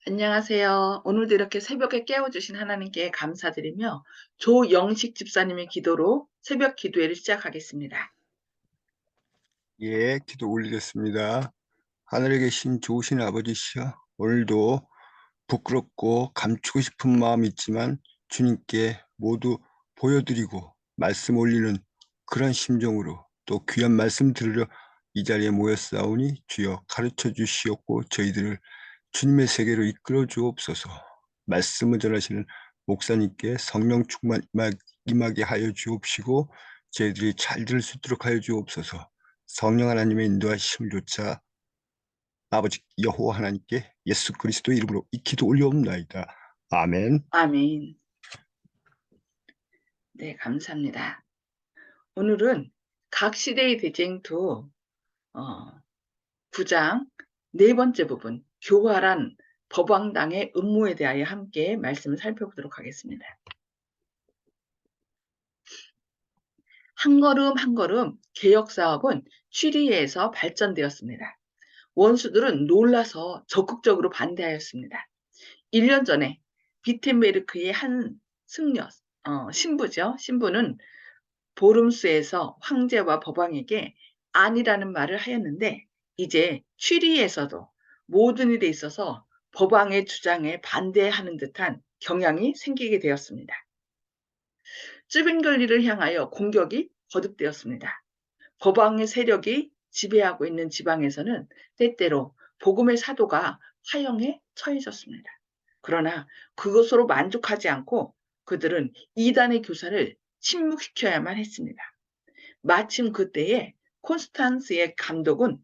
안녕하세요. 오늘도 이렇게 새벽에 깨워주신 하나님께 감사드리며 조영식 집사님의 기도로 새벽 기도회를 시작하겠습니다. 예, 기도 올리겠습니다. 하늘에 계신 좋으신 아버지시여, 오늘도 부끄럽고 감추고 싶은 마음이 있지만 주님께 모두 보여드리고 말씀 올리는 그런 심정으로 또 귀한 말씀 들으려 이 자리에 모였사오니 주여 가르쳐 주시옵고 저희들을 주님의 세계로 이끌어 주옵소서. 말씀을 전하시는 목사님께 성령 충만 임하게 하여 주옵시고 저희들이 잘 들을 수 있도록 하여 주옵소서. 성령 하나님의 인도하심을 조차 아버지 여호와 하나님께 예수 그리스도 이름으로 이 기도 올려옵나이다. 아멘. 아멘. 네, 감사합니다. 오늘은 각 시대의 대쟁투 9장 네 번째 부분 교활한 법왕당의 음모에 대하여 함께 말씀을 살펴보도록 하겠습니다. 한 걸음 한 걸음 개혁사업은 취리에서 발전되었습니다. 원수들은 놀라서 적극적으로 반대하였습니다. 1년 전에 비텐베르크의 한 승려, 신부죠. 신부는 보름스에서 황제와 법왕에게 아니라는 말을 하였는데 이제 취리에서도 모든 일에 있어서 법왕의 주장에 반대하는 듯한 경향이 생기게 되었습니다. 쯔빙글리를 향하여 공격이 거듭되었습니다. 법왕의 세력이 지배하고 있는 지방에서는 때때로 복음의 사도가 화형에 처해졌습니다. 그러나 그것으로 만족하지 않고 그들은 이단의 교사를 침묵시켜야만 했습니다. 마침 그때에 콘스탄스의 감독은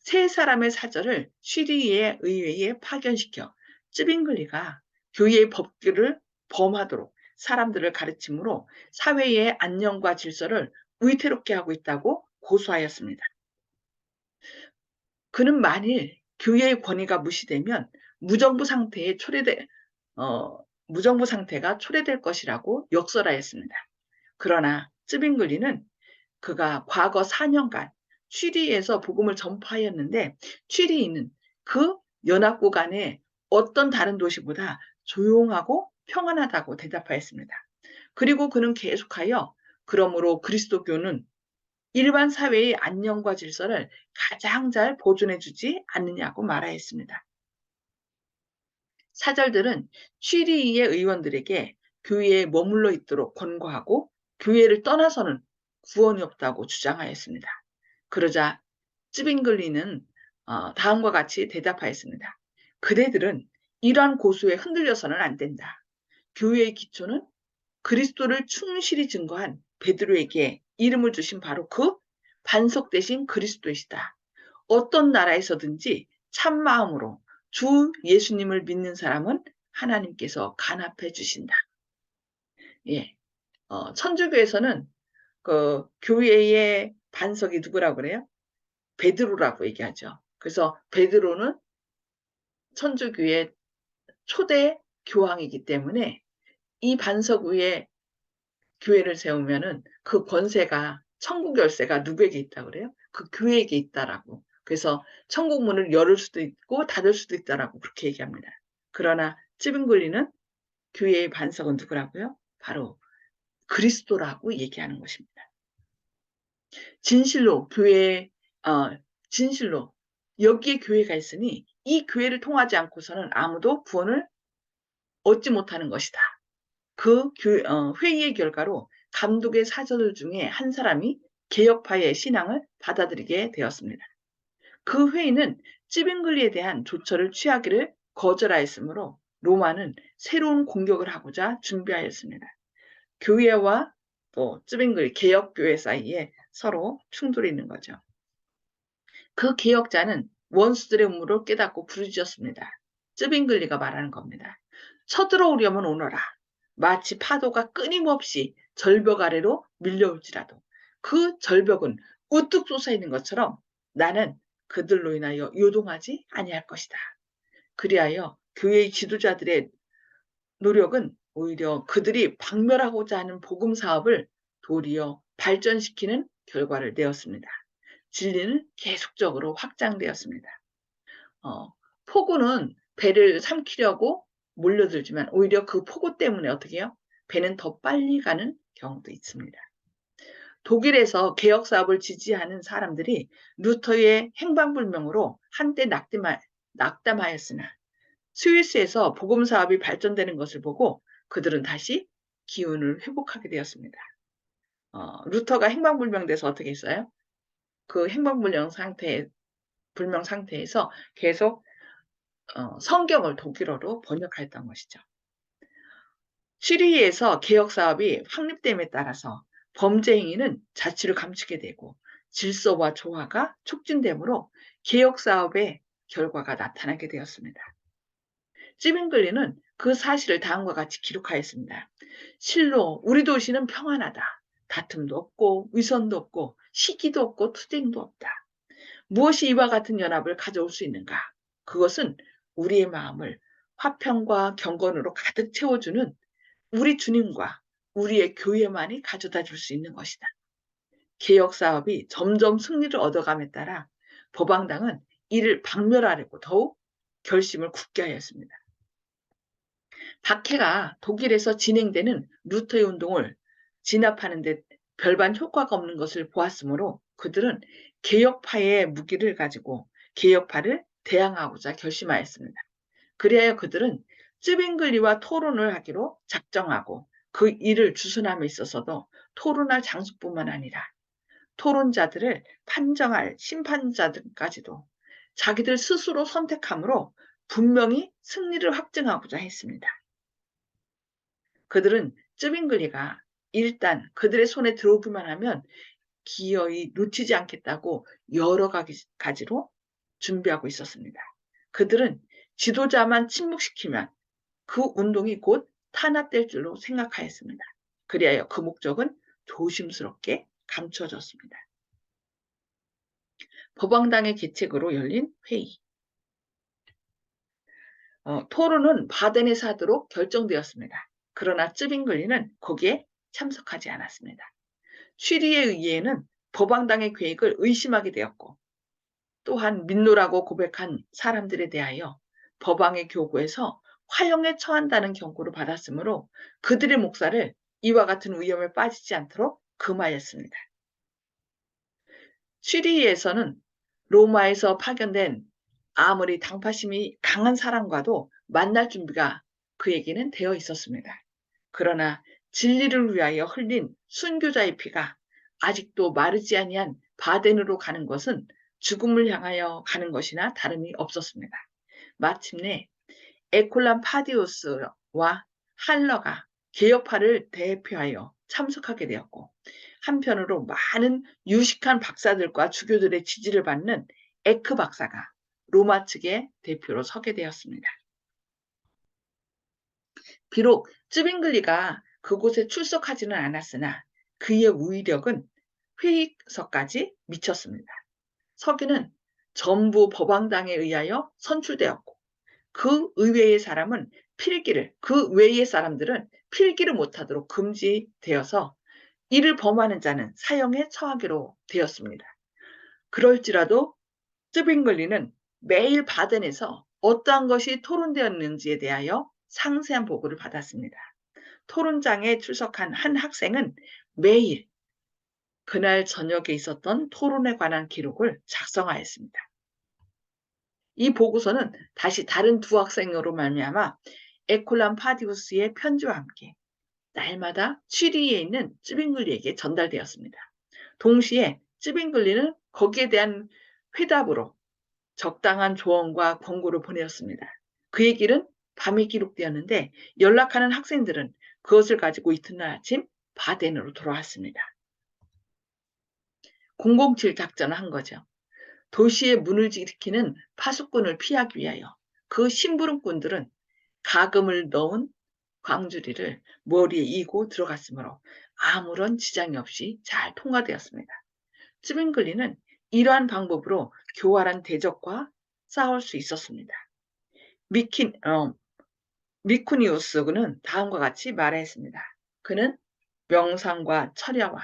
세 사람의 사절을 쉬리의 의회에 파견시켜 쯔빙글리가 교회의 법규를 범하도록 사람들을 가르침으로 사회의 안녕과 질서를 위태롭게 하고 있다고 고소하였습니다. 그는 만일 교회의 권위가 무시되면 무정부 상태에 초래돼 무정부 상태가 초래될 것이라고 역설하였습니다. 그러나 쯔빙글리는 그가 과거 4년간 취리에서 복음을 전파하였는데 취리는 그 연합국 안에 어떤 다른 도시보다 조용하고 평안하다고 대답하였습니다. 그리고 그는 계속하여 그러므로 그리스도교는 일반 사회의 안녕과 질서를 가장 잘 보존해 주지 않느냐고 말하였습니다. 사절들은 취리의 의원들에게 교회에 머물러 있도록 권고하고 교회를 떠나서는 구원이 없다고 주장하였습니다. 그러자 쯔빙글리는 다음과 같이 대답하였습니다. 그대들은 이러한 고소에 흔들려서는 안 된다. 교회의 기초는 그리스도를 충실히 증거한 베드로에게 이름을 주신 바로 그 반석 대신 그리스도이시다. 어떤 나라에서든지 참 마음으로 주 예수님을 믿는 사람은 하나님께서 간합해 주신다. 예. 천주교에서는 그 교회의 반석이 누구라고 그래요? 베드로라고 얘기하죠. 그래서 베드로는 천주교의 초대 교황이기 때문에 이 반석 위에 교회를 세우면은 그 권세가 천국 열쇠가 누구에게 있다고 그래요? 그 교회에게 있다라고. 그래서 천국 문을 열을 수도 있고 닫을 수도 있다라고 그렇게 얘기합니다. 그러나 찌빙글리는 교회의 반석은 누구라고요? 바로 그리스도라고 얘기하는 것입니다. 진실로 교회 진실로 여기에 교회가 있으니 이 교회를 통하지 않고서는 아무도 구원을 얻지 못하는 것이다. 그 회의의 결과로 감독의 사절 중에 한 사람이 개혁파의 신앙을 받아들이게 되었습니다. 그 회의는 찌빙글리에 대한 조처를 취하기를 거절하였으므로 로마는 새로운 공격을 하고자 준비하였습니다. 교회와 또 찌빙글 개혁교회 사이에 서로 충돌이 있는 거죠. 그 개혁자는 원수들의 음모를 깨닫고 부르짖었습니다. 쯔빙글리가 말하는 겁니다. 쳐들어오려면 오너라. 마치 파도가 끊임없이 절벽 아래로 밀려올지라도 그 절벽은 우뚝 솟아있는 것처럼 나는 그들로 인하여 요동하지 아니할 것이다. 그리하여 교회의 지도자들의 노력은 오히려 그들이 박멸하고자 하는 복음 사업을 도리어 발전시키는 결과를 내었습니다. 진리는 계속적으로 확장되었습니다. 어, 폭우는 배를 삼키려고 몰려들지만 오히려 그 폭우 때문에 어떻게 해요? 배는 더 빨리 가는 경우도 있습니다. 독일에서 개혁 사업을 지지하는 사람들이 루터의 행방불명으로 한때 낙담하였으나 스위스에서 복음 사업이 발전되는 것을 보고 그들은 다시 기운을 회복하게 되었습니다. 루터가 행방불명돼서 어떻게 했어요? 그 불명 상태에서 계속 성경을 독일어로 번역하였던 것이죠. 취리히에서 개혁 사업이 확립됨에 따라서 범죄 행위는 자치를 감추게 되고 질서와 조화가 촉진되므로 개혁 사업의 결과가 나타나게 되었습니다. 찌빙글리는 그 사실을 다음과 같이 기록하였습니다. 실로 우리 도시는 평안하다. 다툼도 없고 위선도 없고 시기도 없고 투쟁도 없다. 무엇이 이와 같은 연합을 가져올 수 있는가? 그것은 우리의 마음을 화평과 경건으로 가득 채워주는 우리 주님과 우리의 교회만이 가져다 줄 수 있는 것이다. 개혁 사업이 점점 승리를 얻어감에 따라 법왕당은 이를 박멸하려고 더욱 결심을 굳게 하였습니다. 박해가 독일에서 진행되는 루터의 운동을 진압하는 데 별반 효과가 없는 것을 보았으므로 그들은 개혁파의 무기를 가지고 개혁파를 대항하고자 결심하였습니다. 그리하여 그들은 쯔빙글리와 토론을 하기로 작정하고 그 일을 주선함에 있어서도 토론할 장소뿐만 아니라 토론자들을 판정할 심판자들까지도 자기들 스스로 선택함으로 분명히 승리를 확증하고자 했습니다. 그들은 쯔빙글리가 일단 그들의 손에 들어오기만 하면 기어이 놓치지 않겠다고 여러 가지로 준비하고 있었습니다. 그들은 지도자만 침묵시키면 그 운동이 곧 탄압될 줄로 생각하였습니다. 그리하여 그 목적은 조심스럽게 감춰졌습니다. 법왕당의 계책으로 열린 회의. 토론은 바덴에서 하도록 결정되었습니다. 그러나 쯔빙글리는 거기에 참석하지 않았습니다. 취리의 의회에는 법왕당의 계획을 의심하게 되었고 또한 민노라고 고백한 사람들에 대하여 법왕의 교구에서 화형에 처한다는 경고를 받았으므로 그들의 목사를 이와 같은 위험에 빠지지 않도록 금하였습니다. 취리히에서는 로마에서 파견된 아무리 당파심이 강한 사람과도 만날 준비가 그에게는 되어 있었습니다. 그러나 진리를 위하여 흘린 순교자의 피가 아직도 마르지 아니한 바덴으로 가는 것은 죽음을 향하여 가는 것이나 다름이 없었습니다. 마침내 에콜람 파디우스와 할러가 개혁파를 대표하여 참석하게 되었고 한편으로 많은 유식한 박사들과 주교들의 지지를 받는 에크 박사가 로마 측의 대표로 서게 되었습니다. 비록 쯔빙글리가 그곳에 출석하지는 않았으나 그의 우위력은 회의서까지 미쳤습니다. 서기는 전부 법왕당에 의하여 선출되었고 그 의외의 사람은 그 외의 사람들은 필기를 못하도록 금지되어서 이를 범하는 자는 사형에 처하기로 되었습니다. 그럴지라도 쯔빙글리는 매일 바덴에서 어떠한 것이 토론되었는지에 대하여 상세한 보고를 받았습니다. 토론장에 출석한 한 학생은 매일 그날 저녁에 있었던 토론에 관한 기록을 작성하였습니다. 이 보고서는 다시 다른 두 학생으로 말미암아 에콜람 파디우스의 편지와 함께 날마다 취리히에 있는 쯔빙글리에게 전달되었습니다. 동시에 쯔빙글리는 거기에 대한 회답으로 적당한 조언과 권고를 보내었습니다. 그의 길은 밤에 기록되었는데 연락하는 학생들은 그것을 가지고 이튿날 아침 바덴으로 돌아왔습니다. 007 작전을 한 거죠. 도시의 문을 일으키는 파수꾼을 피하기 위하여 그 심부름꾼들은 가금을 넣은 광주리를 머리에 이고 들어갔으므로 아무런 지장이 없이 잘 통과되었습니다. 쯔빙글리는 이러한 방법으로 교활한 대적과 싸울 수 있었습니다. 미쿠니우스는 다음과 같이 말했습니다. 그는 명상과 철야와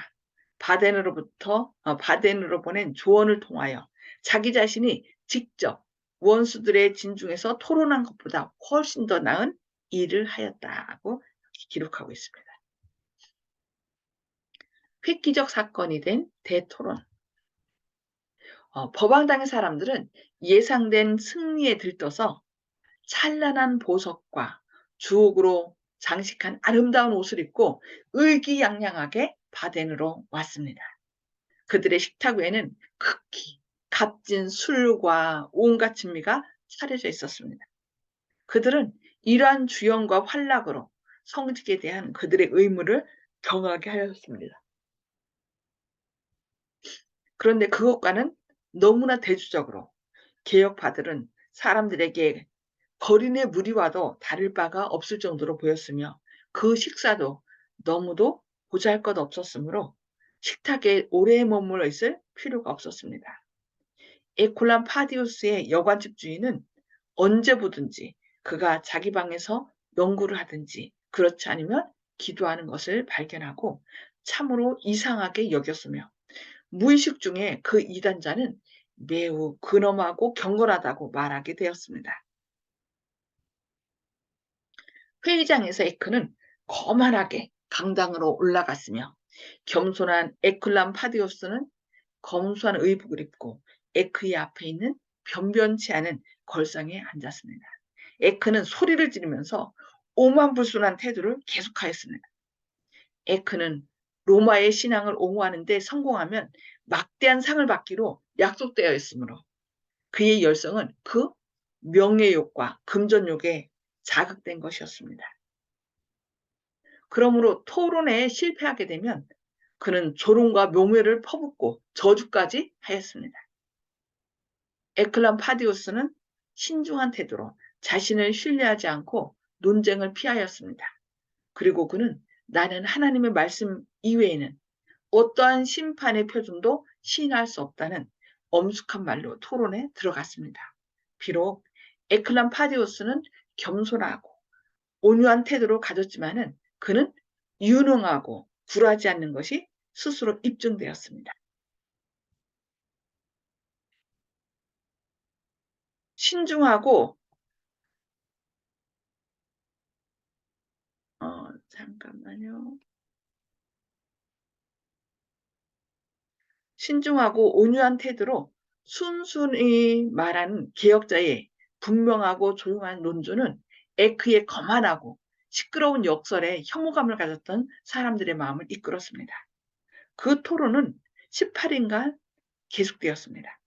바덴으로 보낸 조언을 통하여 자기 자신이 직접 원수들의 진중에서 토론한 것보다 훨씬 더 나은 일을 하였다고 기록하고 있습니다. 획기적 사건이 된 대토론. 법왕당의 사람들은 예상된 승리에 들떠서 찬란한 보석과 주옥으로 장식한 아름다운 옷을 입고 의기양양하게 바덴으로 왔습니다. 그들의 식탁 위에는 극히 값진 술과 온갖 진미가 차려져 있었습니다. 그들은 이러한 주연과 활락으로 성직에 대한 그들의 의무를 경하게 하였습니다. 그런데 그것과는 너무나 대조적으로 개혁파들은 사람들에게 거린의 무리와도 다를 바가 없을 정도로 보였으며 그 식사도 너무도 보잘것없었으므로 식탁에 오래 머물러 있을 필요가 없었습니다. 에콜람 파디우스의 여관집 주인은 언제 보든지 그가 자기 방에서 연구를 하든지 그렇지 않으면 기도하는 것을 발견하고 참으로 이상하게 여겼으며 무의식 중에 그 이단자는 매우 근엄하고 경건하다고 말하게 되었습니다. 회의장에서 에크는 거만하게 강당으로 올라갔으며 겸손한 에클람 파디오스는 검소한 의복을 입고 에크의 앞에 있는 변변치 않은 걸상에 앉았습니다. 에크는 소리를 지르면서 오만불순한 태도를 계속하였습니다. 에크는 로마의 신앙을 옹호하는 데 성공하면 막대한 상을 받기로 약속되어 있으므로 그의 열성은 그 명예욕과 금전욕에 자극된 것이었습니다. 그러므로 토론에 실패하게 되면 그는 조롱과 묘멸을 퍼붓고 저주까지 하였습니다. 에클람 파디우스는 신중한 태도로 자신을 신뢰하지 않고 논쟁을 피하였습니다. 그리고 그는 나는 하나님의 말씀 이외에는 어떠한 심판의 표준도 시인할 수 없다는 엄숙한 말로 토론에 들어갔습니다. 비록 에클람 파디우스는 겸손하고 온유한 태도를 가졌지만은 그는 유능하고 굴하지 않는 것이 스스로 입증되었습니다. 신중하고 잠깐만요. 신중하고 온유한 태도로 순순히 말하는 개혁자의 분명하고 조용한 논조는 에크의 거만하고 시끄러운 역설에 혐오감을 가졌던 사람들의 마음을 이끌었습니다. 그 토론은 18일간 계속되었습니다.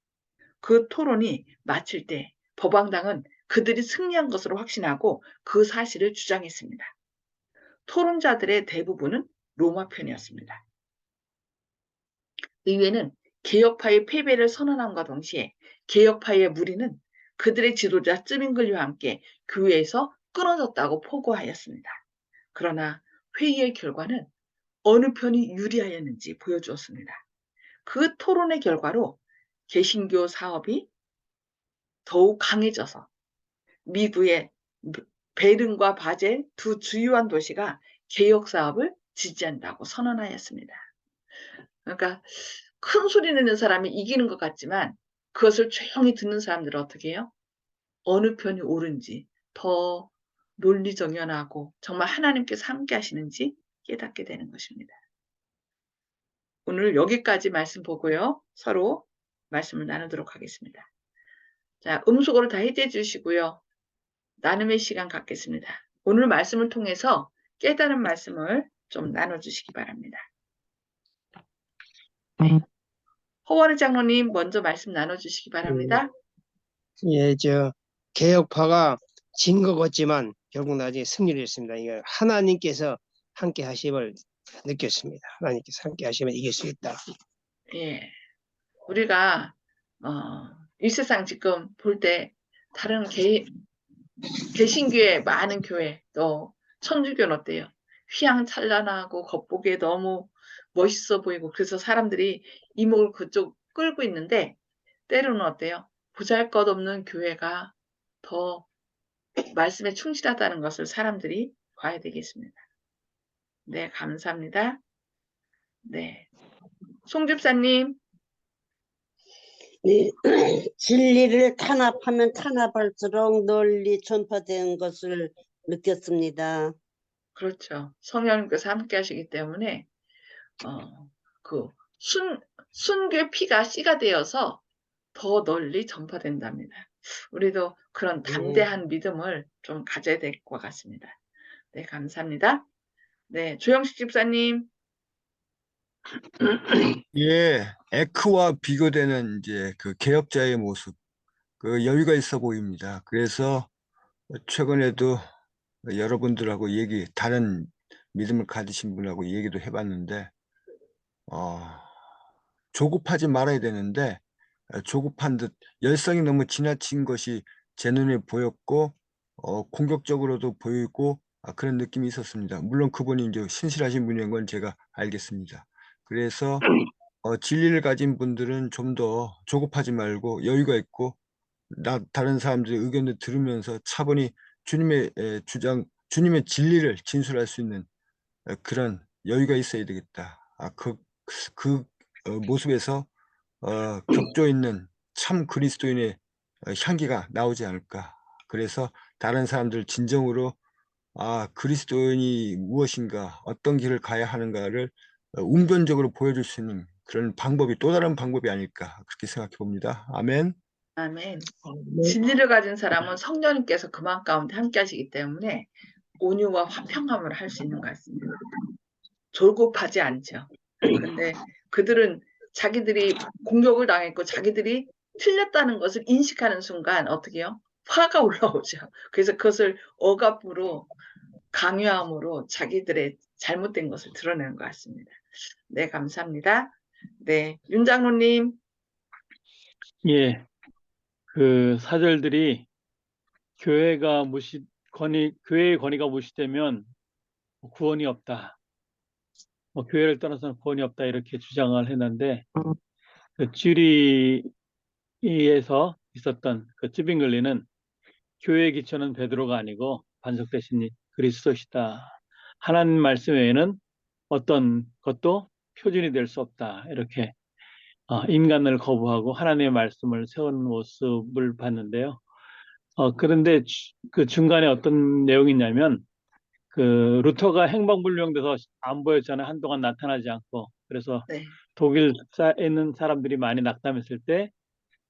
그 토론이 마칠 때 법왕당은 그들이 승리한 것으로 확신하고 그 사실을 주장했습니다. 토론자들의 대부분은 로마 편이었습니다. 의회는 개혁파의 패배를 선언함과 동시에 개혁파의 무리는 그들의 지도자 쯔빙글리와 함께 교회에서 끊어졌다고 포고하였습니다. 그러나 회의의 결과는 어느 편이 유리하였는지 보여주었습니다. 그 토론의 결과로 개신교 사업이 더욱 강해져서 미국의 베른과 바젤 두 주요한 도시가 개혁 사업을 지지한다고 선언하였습니다. 그러니까 큰 소리 내는 사람이 이기는 것 같지만 그것을 조용히 듣는 사람들은 어떻게 해요? 어느 편이 옳은지 더 논리정연하고 정말 하나님께서 함께 하시는지 깨닫게 되는 것입니다. 오늘 여기까지 말씀 보고요. 서로 말씀을 나누도록 하겠습니다. 자, 음속으로 다 해제 주시고요. 나눔의 시간 갖겠습니다. 오늘 말씀을 통해서 깨달은 말씀을 좀 나눠주시기 바랍니다. 허원희 장로님 먼저 말씀 나눠주시기 바랍니다. 예, 개혁파가 진 것 같지만 결국 나중에 승리를 했습니다. 이거 하나님께서 함께 하심을 느꼈습니다. 하나님께서 함께 하시면 이길 수 있다. 예, 우리가 이 세상 지금 볼 때 다른 개신교의 많은 교회 또 천주교는 어때요? 휘황찬란하고 겉보기에 너무 멋있어 보이고 그래서 사람들이 이목을 그쪽 끌고 있는데 때로는 어때요? 보잘것없는 교회가 더 말씀에 충실하다는 것을 사람들이 봐야 되겠습니다. 네, 감사합니다. 네, 송 집사님. 네. 진리를 탄압하면 탄압할수록 널리 전파되는 것을 느꼈습니다. 그렇죠. 성령님께서 함께 하시기 때문에 그 순교의 피가 씨가 되어서 더 널리 전파된답니다. 우리도 그런 담대한 믿음을 좀 가져야 될 것 같습니다. 네, 감사합니다. 네, 조영식 집사님. 예, 에크와 비교되는 이제 그 개혁자의 모습, 그 여유가 있어 보입니다. 그래서 최근에도 여러분들하고 다른 믿음을 가지신 분하고 얘기도 해봤는데, 어, 조급하지 말아야 되는데, 조급한 듯 열성이 너무 지나친 것이 제 눈에 보였고, 공격적으로도 보이고, 그런 느낌이 있었습니다. 물론 그분이 이제 신실하신 분인 건 제가 알겠습니다. 그래서 진리를 가진 분들은 좀 더 조급하지 말고 여유가 있고, 다른 사람들의 의견을 들으면서 차분히 주님의 주님의 진리를 진술할 수 있는 그런 여유가 있어야 되겠다. 그 모습에서 격조 있는 참 그리스도인의 향기가 나오지 않을까. 그래서 다른 사람들 진정으로 그리스도인이 무엇인가, 어떤 길을 가야 하는가를 웅변적으로 보여줄 수 있는 그런 방법이 또 다른 방법이 아닐까 그렇게 생각해 봅니다. 아멘. 아멘. 네. 진리를 가진 사람은 성령님께서 그 마음 가운데 함께 하시기 때문에 온유와 화평함을 할 수 있는 것 같습니다. 조급하지 않죠. 근데 그들은 자기들이 공격을 당했고 자기들이 틀렸다는 것을 인식하는 순간 어떻게요? 화가 올라오죠. 그래서 그것을 억압으로 강요함으로 자기들의 잘못된 것을 드러내는 것 같습니다. 네, 감사합니다. 네, 윤 장로님. 예, 그 사절들이 교회의 권위가 무시되면 구원이 없다. 교회를 떠나서는 구원이 없다. 이렇게 주장을 했는데, 그 쥐리에서 있었던 그 찌빙글리는 교회의 기초는 베드로가 아니고 반석 대신 그리스도시다. 하나님 말씀 외에는 어떤 것도 표준이 될 수 없다. 이렇게 인간을 거부하고 하나님의 말씀을 세운 모습을 봤는데요. 그런데 그 중간에 어떤 내용이 있냐면, 그 루터가 행방불명돼서 안 보였잖아요. 한동안 나타나지 않고. 그래서 네, 독일에 있는 사람들이 많이 낙담했을 때,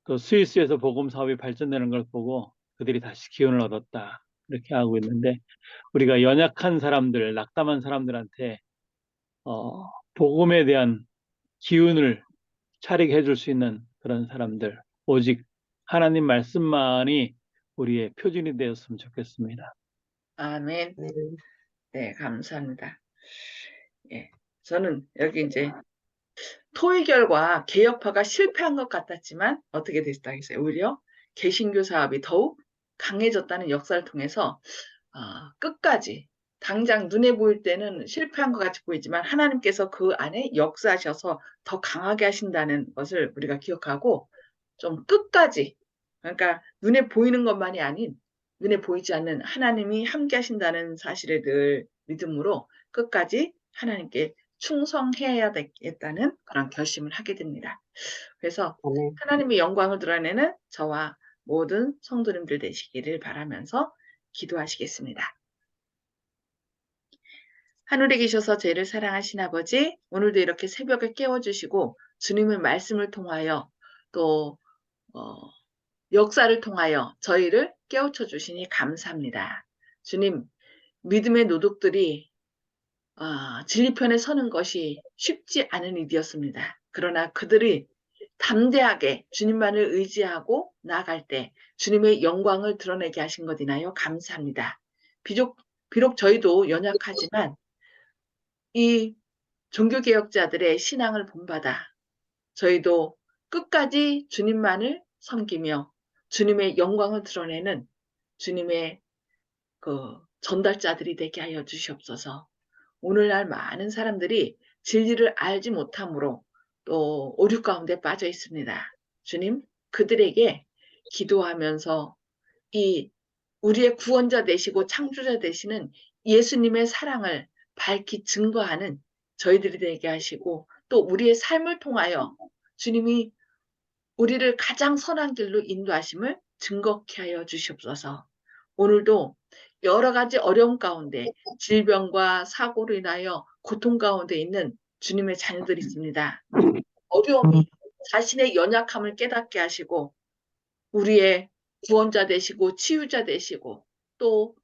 그 스위스에서 복음 사업이 발전되는 걸 보고 그들이 다시 기운을 얻었다. 이렇게 하고 있는데, 우리가 연약한 사람들, 낙담한 사람들한테 복음에 대한 기운을 차리게 해줄 수 있는 그런 사람들, 오직 하나님 말씀만이 우리의 표준이 되었으면 좋겠습니다. 아멘. 네. 네, 감사합니다. 예, 저는 여기 이제 토의 결과 개혁파가 실패한 것 같았지만 어떻게 됐다겠어요? 오히려 개신교 사업이 더욱 강해졌다는 역사를 통해서 끝까지 당장 눈에 보일 때는 실패한 것 같이 보이지만 하나님께서 그 안에 역사하셔서 더 강하게 하신다는 것을 우리가 기억하고 좀 끝까지, 그러니까 눈에 보이는 것만이 아닌 눈에 보이지 않는 하나님이 함께 하신다는 사실을 늘 믿음으로 끝까지 하나님께 충성해야 되겠다는 그런 결심을 하게 됩니다. 그래서 아멘. 하나님의 영광을 드러내는 저와 모든 성도님들 되시기를 바라면서 기도하시겠습니다. 하늘에 계셔서 죄를 사랑하신 아버지, 오늘도 이렇게 새벽에 깨워주시고 주님의 말씀을 통하여 또 역사를 통하여 저희를 깨우쳐 주시니 감사합니다. 주님, 믿음의 노독들이 진리편에 서는 것이 쉽지 않은 일이었습니다. 그러나 그들이 담대하게 주님만을 의지하고 나아갈 때 주님의 영광을 드러내게 하신 것 이나요 감사합니다. 비록 저희도 연약하지만 이 종교개혁자들의 신앙을 본받아 저희도 끝까지 주님만을 섬기며 주님의 영광을 드러내는 주님의 그 전달자들이 되게 하여 주시옵소서. 오늘날 많은 사람들이 진리를 알지 못함으로 또 오류 가운데 빠져 있습니다. 주님, 그들에게 기도하면서 이 우리의 구원자 되시고 창조자 되시는 예수님의 사랑을 밝히 증거하는 저희들이 되게 하시고 또 우리의 삶을 통하여 주님이 우리를 가장 선한 길로 인도하심을 증거케 하여 주시옵소서. 오늘도 여러 가지 어려움 가운데 질병과 사고로 인하여 고통 가운데 있는 주님의 자녀들이 있습니다. 어려움이 자신의 연약함을 깨닫게 하시고 우리의 구원자 되시고 치유자 되시고 또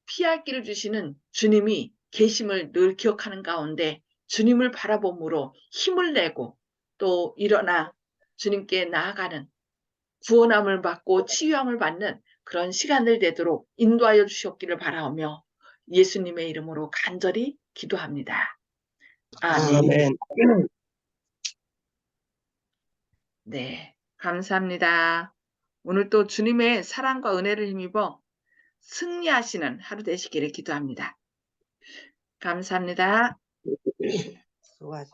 피할 길을 주시는 주님이 계심을 늘 기억하는 가운데 주님을 바라봄으로 힘을 내고 또 일어나 주님께 나아가는 구원함을 받고 치유함을 받는 그런 시간을 되도록 인도하여 주시옵기를 바라오며 예수님의 이름으로 간절히 기도합니다. 아멘. 아멘. 네, 감사합니다. 오늘 또 주님의 사랑과 은혜를 힘입어 승리하시는 하루 되시기를 기도합니다. 감사합니다. 수고하셨습니다.